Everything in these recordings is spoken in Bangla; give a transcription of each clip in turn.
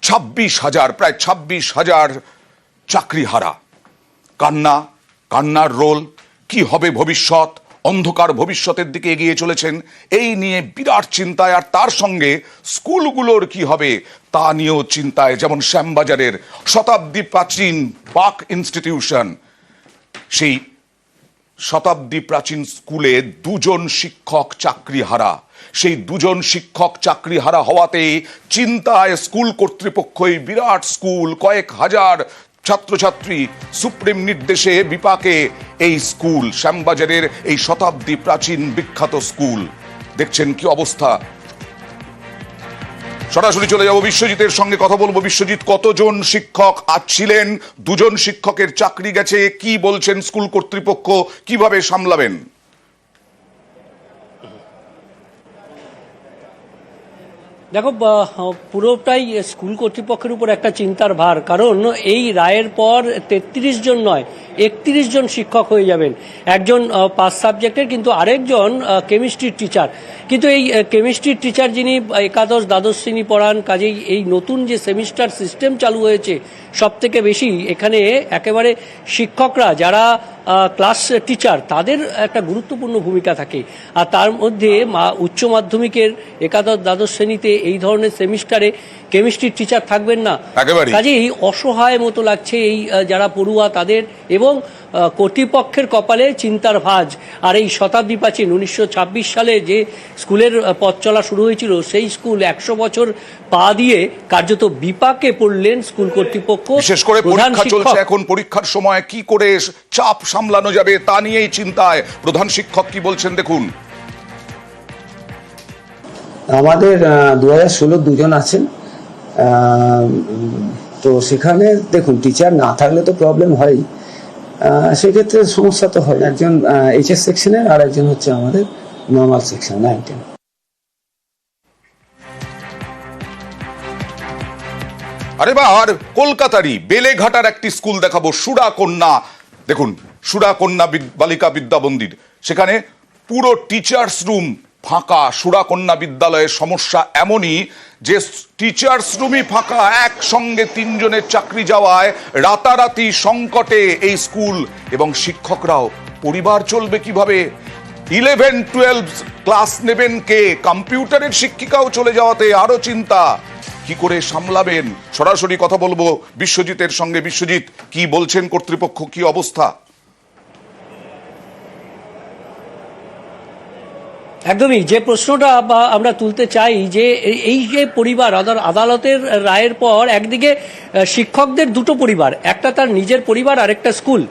26,000 প্রায় 26,000 চাকরি হারা। কান্নার রোল। কি হবে ভবিষ্যৎ? অন্ধকার ভবিষ্যতের দিকে এগিয়ে চলেছেন, এই নিয়ে বিরাট চিন্তায়। আর তার সঙ্গে স্কুলগুলোর কি হবে তা নিয়েও চিন্তায়। যেমন শ্যামবাজারের শতাব্দী প্রাচীন বাক ইনস্টিটিউশন, সেই শতাব্দী প্রাচীন স্কুলে 2 শিক্ষক চাকরি হারা। সেই 2 শিক্ষক চাকরি হারা হওয়াতে চিন্তায় স্কুল কর্তৃপক্ষই। বিরাট স্কুল, কয়েক হাজার ছাত্রছাত্রী। সুপ্রিম নির্দেশে বিপাকে এই স্কুল, শ্যামবাজারের এই শতাব্দী প্রাচীন বিখ্যাত স্কুল। দেখছেন কি অবস্থা। সরাসরি চলে যাব বিশ্বজিতের সঙ্গে কথা বলবো। বিশ্বজিৎ, কতজন শিক্ষক আজ ছিলেন? 2 শিক্ষকের চাকরি গেছে, কি বলছেন স্কুল কর্তৃপক্ষ, কিভাবে সামলাবেন? দেখো, পুরোটাই স্কুল কর্তৃপক্ষের উপর একটা চিন্তার ভার। কারণ এই রায়ের পর 33 জন নয় 31 জন শিক্ষক হয়ে যাবেন। একজন 5 সাবজেক্টের, কিন্তু আরেকজন কেমিস্ট্রির টিচার। কিন্তু এই কেমিস্ট্রির টিচার যিনি একাদশ দ্বাদশ শ্রেণী পড়ান, কাজেই এই নতুন যে সেমিস্টার সিস্টেম চালু হয়েছে, সব থেকে বেশি এখানে একেবারে শিক্ষকরা যারা ক্লাস টিচার, তাদের একটা গুরুত্বপূর্ণ ভূমিকা থাকে। আর তার মধ্যে উচ্চ মাধ্যমিকের একাদশ দ্বাদশ শ্রেণীতে এই ধরনের সেমিস্টারে কেমিস্ট্রির টিচার থাকবেন না। কাজেই অসহায় মতো লাগছে এই যারা পড়ুয়া তাদের, এবং কর্তৃপক্ষের কপালে চিন্তার ভাঁজ। আর এই শতাব্দী প্রাচীন 1926 সালে যে স্কুলের পথ চলা শুরু হয়েছিল, সেই স্কুল 100 বছর পা দিয়ে কার্যত বিপাকে পড়লেন স্কুল কর্তৃপক্ষ। বিশেষ করে পরীক্ষা চলছে এখন, পরীক্ষার সময় কি করে চাপ সামলানো যাবে তা নিয়েই চিন্তায় প্রধান শিক্ষক। কি বলছেন দেখুন। আমাদের 2016 2 জন আছেন, তো সেখানে দেখুন টিচার না থাকলে তো প্রবলেম হয়, সেক্ষেত্রে সমস্যা তো হয়। একজন এইচএস সেকশনের আর একজন হচ্ছে আমাদের নর্মাল সেকশন 9-10। আরে বা, আর কলকাতারই বেলেঘাটার একটি স্কুল দেখাবো, সুরাকন্যা। দেখুন, সুরাকন্যা বালিকা বিদ্যা মন্দির, সেখানে পুরো টিচার্স রুম ফাঁকা। সুরাকন্যা বিদ্যালয়ের সমস্যা এমনই যে টিচার্স রুমই ফাঁকা, একসঙ্গে 3 জনের চাকরি যাওয়ায় রাতারাতি সংকটে এই স্কুল এবং শিক্ষকরাও। পরিবার চলবে কিভাবে? 11-12 ক্লাস নেবেন কে? কম্পিউটারের শিক্ষিকাও চলে যাওয়াতে আরো চিন্তা। কি করে সামলাবেন? সরাসরি কথা বলবো বিশ্বজিতের সঙ্গে। বিশ্বজিৎ, কি বলছেন কর্তৃপক্ষ, কি অবস্থা? একদমই, যে প্রশ্নটা আমরা তুলতে চাই যে এই যে পরিবার, আদালতের রায়ের পর একদিকে শিক্ষকদের 2টো পরিবার, একটা তার নিজের পরিবার, আরেকটা স্কুল।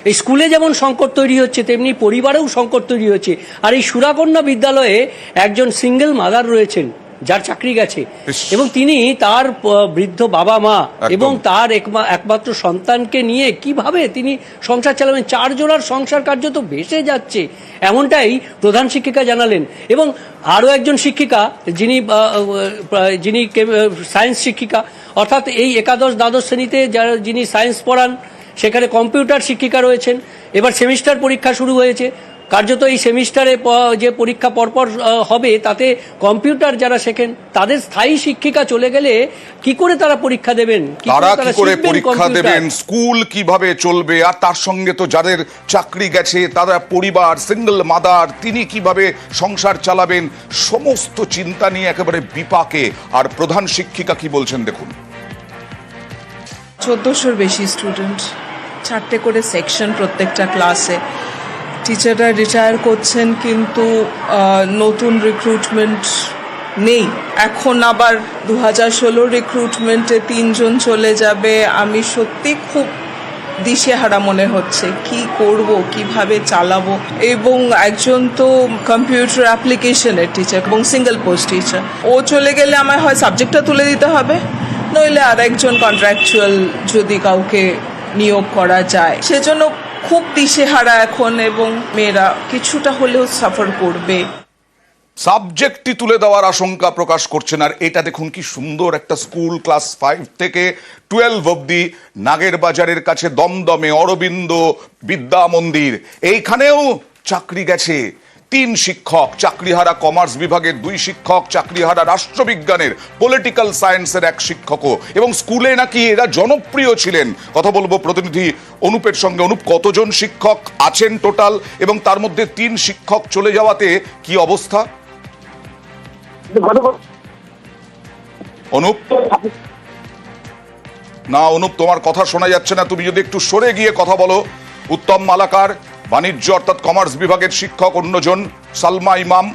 এই স্কুলে যেমন সংকট তৈরি হচ্ছে, তেমনি পরিবারেও সংকট তৈরি হচ্ছে। আর এই সুরাকন্যা বিদ্যালয়ে একজন সিঙ্গেল মাদার রয়েছেন যার চাকরি গেছে, এবং তিনি তার বৃদ্ধ বাবা মা এবং তার একমাত্র সন্তানকে নিয়ে কিভাবে তিনি সংসার চালাবেন। 4 জোড়ার সংসার কার্যত ভেসে যাচ্ছে, এমনটাই প্রধান শিক্ষিকা জানালেন। এবং আরও একজন শিক্ষিকা যিনি সায়েন্স শিক্ষিকা, অর্থাৎ এই একাদশ দ্বাদশ শ্রেণীতে যিনি সায়েন্স পড়ান, সেখানে কম্পিউটার শিক্ষিকা রয়েছেন। এবার সেমিস্টার পরীক্ষা শুরু হয়েছে, কার্যত এই সেমিস্টারে যে পরীক্ষা পরপর হবে, তাতে কম্পিউটার যারা শেখেন তাদের স্থায়ী শিক্ষিকা চলে গেলে কি করে তারা পরীক্ষা দেবেন, তারা কি করে পরীক্ষা দেবেন, স্কুল কিভাবে চলবে? আর তার সঙ্গে তো যাদের চাকরি গেছে তারা পরিবার, সিঙ্গেল মাদার, তিনি কিভাবে সংসার চালাবেন, সমস্ত চিন্তা নিয়ে একেবারে বিপাকে। আর প্রধান শিক্ষিকা কি বলছেন দেখুন। 1400-র বেশি স্টুডেন্ট, 4টে করে সেকশন প্রত্যেকটা ক্লাসে। টিচাররা রিটায়ার করছেন, কিন্তু নতুন রিক্রুটমেন্ট নেই। এখন আবার 2016 রিক্রুটমেন্টে 3 জন চলে যাবে। আমি সত্যি খুব দিশেহারা মনে হচ্ছে, কি করব, কিভাবে চালাবো। এবং একজন তো কম্পিউটার অ্যাপ্লিকেশনের টিচার এবং সিঙ্গেল পোস্ট টিচার, ও চলে গেলে আমার হয় সাবজেক্টটা তুলে দিতে হবে, নইলে আর একজন কন্ট্রাকচুয়াল যদি কাউকে নিয়োগ করা যায়। সেজন্য খুব দিশেহারা এখন, এবং মেয়েরা কিছুটা হলেও সাফার করবে। সাবজেক্টটি তুলে দেওয়ার আশঙ্কা প্রকাশ করছেন। আর এটা দেখুন কি সুন্দর একটা স্কুল, ক্লাস 5 থেকে 12 অব্দি, নাগের বাজারের কাছে দমদমে অরবিন্দ বিদ্যা মন্দির। এইখানেও চাকরি গেছে, 3 শিক্ষক চাকরিহারা কমার্স বিভাগের 2 শিক্ষক, চাকরিহারা রাষ্ট্রবিজ্ঞানের পলিটিক্যাল সায়েন্সের 1 শিক্ষকও, এবং স্কুলে নাকি এরা জনপ্রিয় ছিলেন। কথা বলবো প্রতিনিধি অনুপের সঙ্গে। অনুপ, কতজন শিক্ষক আছেন টোটাল, এবং তার মধ্যে 3 শিক্ষক চলে যাওয়াতে কি অবস্থা? অনুপ, না অনুপ, তোমার কথা শোনা যাচ্ছে না, তুমি যদি একটু সরে গিয়ে কথা বলো। উত্তম মালাকার বাণিজ্য অর্থাৎ কমার্স বিভাগের শিক্ষক, অন্যজন সালমা ইমাম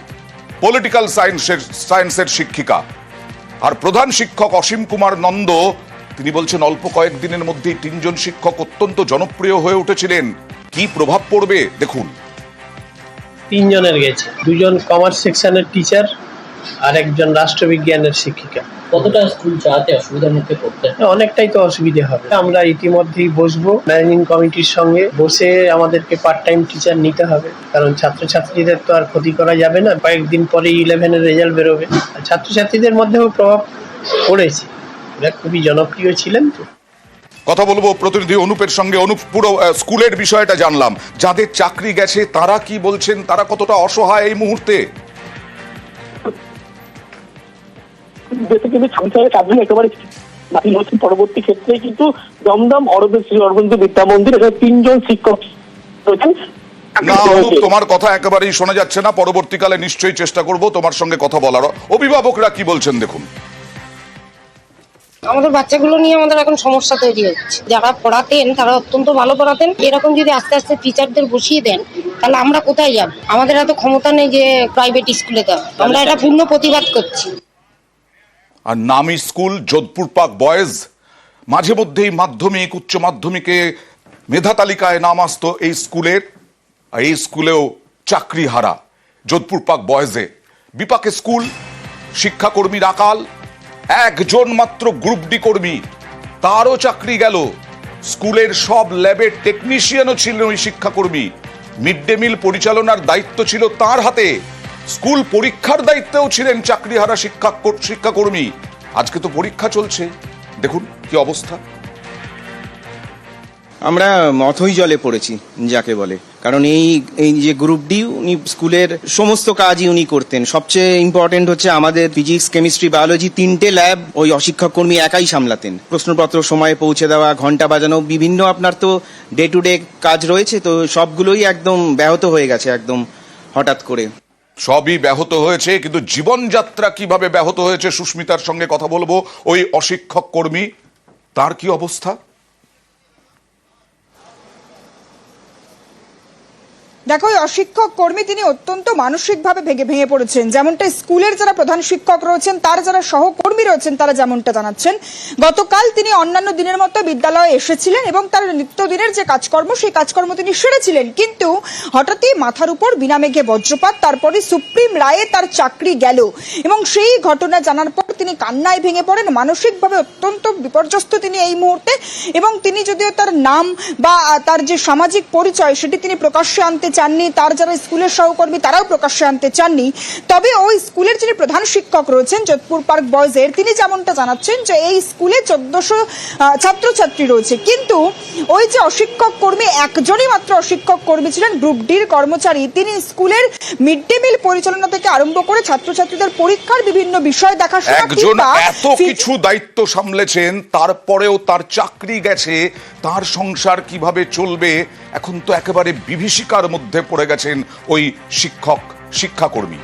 পলিটিক্যাল সায়েন্সের শিক্ষিকা, আর প্রধান শিক্ষক অসীম কুমার নন্দ, তিনি বলছেন অল্প কয়েকদিনের মধ্যেই 3 জন শিক্ষক অত্যন্ত জনপ্রিয় হয়ে উঠেছিলেন। কি প্রভাব পড়বে দেখুন। 3 জনের গেছে, 2 জন কমার্স সেকশনের টিচার আর 1 জন রাষ্ট্রবিজ্ঞানের শিক্ষিকা। কতটা স্কুল চালাতে অসুবিধার মুখে পড়তে? অনেকটাই তো অসুবিধা হবে। আমরা ইতিমধ্যেই বসবো ম্যানেজিং কমিটির সঙ্গে, বসে আমাদেরকে পার্ট টাইম টিচার নিতে হবে, কারণ ছাত্রছাত্রীদের তো আর ক্ষতি করা যাবে না। কয়েকদিন পরে 11-এর রেজাল্ট বেরোবে, আর ছাত্রছাত্রীদের মধ্যেও প্রভাব পড়েছে, এরা খুবই জনপ্রিয় ছিলেন। তো কথা বলবো প্রতিনিধি অনুপের সঙ্গে। অনুপ, পুরো স্কুলের বিষয়টা জানলাম, যাদের চাকরি গেছে তারা কি বলছেন, তারা কতটা অসহায় এই মুহূর্তে? কিন্তু সংসারের কাজগুলো একেবারে বাতিল হচ্ছে। পরবর্তী ক্ষেত্রে কিন্তু দমদম শ্রী অরবিন্দ বিদ্যা মন্দির, এখানে 3 জন শিক্ষক রয়েছেন। না অনুপ, তোমার কথা একেবারেই শোনা যাচ্ছে না। পরবর্তীকালে নিশ্চয়ই চেষ্টা করব তোমার সঙ্গে কথা বলার। অভিভাবকরা কি বলছেন দেখুন। আমাদের বাচ্চাগুলো নিয়ে আমাদের এখন সমস্যা তৈরি হচ্ছে। যারা পড়াতেন তারা অত্যন্ত ভালো পড়াতেন, এরকম যদি আস্তে আস্তে টিচারদের বসিয়ে দেন তাহলে আমরা কোথায় যাব? আমাদের এত ক্ষমতা নেই যে প্রাইভেট স্কুলে দেওয়া। আমরা এটা পূর্ণ প্রতিবাদ করছি। আর নামি স্কুল যোধপুর পার্ক বয়েজ, মাঝে মধ্যেই মাধ্যমিক উচ্চ মাধ্যমিকে মেধা তালিকায় নাম আসতো এই স্কুলের, আর এই স্কুলেও চাকরি হারা যোধপুর পার্ক বয়েজে। বিপাকে স্কুল, শিক্ষাকর্মীর আকাল, 1 জন মাত্র গ্রুপ ডি কর্মী, তারও চাকরি গেল। স্কুলের সব ল্যাবের টেকনিশিয়ানও ছিলেন ওই শিক্ষাকর্মী। মিড ডে মিল পরিচালনার দায়িত্ব ছিল তার হাতে, স্কুল পরীক্ষার দায়িত্বেও ছিলেন চাকরিহারা শিক্ষাকর্মী। আজকে তো পরীক্ষা চলছে, দেখুন কি অবস্থা। আমরা অথই জলে পড়েছি যাকে বলে, কারণ এই যে গ্রুপ ডি, উনি স্কুলের সমস্ত কাজই উনি করতেন। সবচেয়ে ইম্পর্টেন্ট হচ্ছে আমাদের ফিজিক্স, কেমিস্ট্রি, বায়োলজি 3টে ল্যাব ওই অশিক্ষক কর্মী একাই সামলাতেন। প্রশ্নপত্র সময়ে পৌঁছে দেওয়া, ঘন্টা বাজানো, বিভিন্ন আপনার তো ডে টু ডে কাজ রয়েছে, তো সবগুলোই একদম ব্যাহত হয়ে গেছে একদম হঠাৎ করে। সবই ব্যাহত হয়েছে, কিন্তু জীবনযাত্রা কিভাবে ব্যাহত হয়েছে সুস্মিতার সঙ্গে কথা বলবো। ওই অশিক্ষক কর্মী, তার কি অবস্থা? দেখো, ওই অশিক্ষক কর্মী তিনি অত্যন্ত মানসিকভাবে ভেঙে পড়েছেন। যেমনটা স্কুলের যারা প্রধান শিক্ষক রয়েছেন, তার যারা সহকর্মী রয়েছেন, তারা যেমনটা জানাচ্ছেন, গতকাল তিনি অন্যান্য দিনের মতো বিদ্যালয়ে এসেছিলেন এবং তার নিত্যদিনের যে কাজকর্ম, সেই কাজকর্ম তিনি সেরেছিলেন। কিন্তু হঠাৎই মাথার উপর বিনা মেঘে বজ্রপাত, তারপরে সুপ্রিম রায়ে তার চাকরি গেল এবং সেই ঘটনা জানার পর তিনি কান্নায় ভেঙে পড়েন। মানসিকভাবে অত্যন্ত বিপর্যস্ত তিনি এই মুহূর্তে, এবং তিনি যদিও তার নাম বা তার যে সামাজিক পরিচয় সেটি তিনি প্রকাশ্যে আনতে চাননি, তার যারা স্কুলের সহকর্মী তারাও প্রকাশ্যে আনতে চাননি। তবে ওই স্কুলের যিনি প্রধান শিক্ষক রয়েছেন যোধপুর পার্ক বয়েজের, তিনি যেমনটা জানাচ্ছেন যে এই স্কুলে 1400 ছাত্রছাত্রী রয়েছে, কিন্তু ওই যে অশিক্ষক কর্মী, 1 জনই মাত্র অশিক্ষক কর্মী ছিলেন, গ্রুপ ডির কর্মচারী। তিনি স্কুলের মিড ডে মিল পরিচালনা থেকে আরম্ভ করে ছাত্রছাত্রীদের পরীক্ষার বিভিন্ন বিষয় দেখাশোনা, একজন এত কিছু দায়িত্ব সামলেছেন, তারপরেও তার চাকরি গেছে, তার সংসার কিভাবে চলবে এখন তো একেবারে বিভীষিকার মধ্যে পড়ে গেছেন ওই শিক্ষাকর্মী।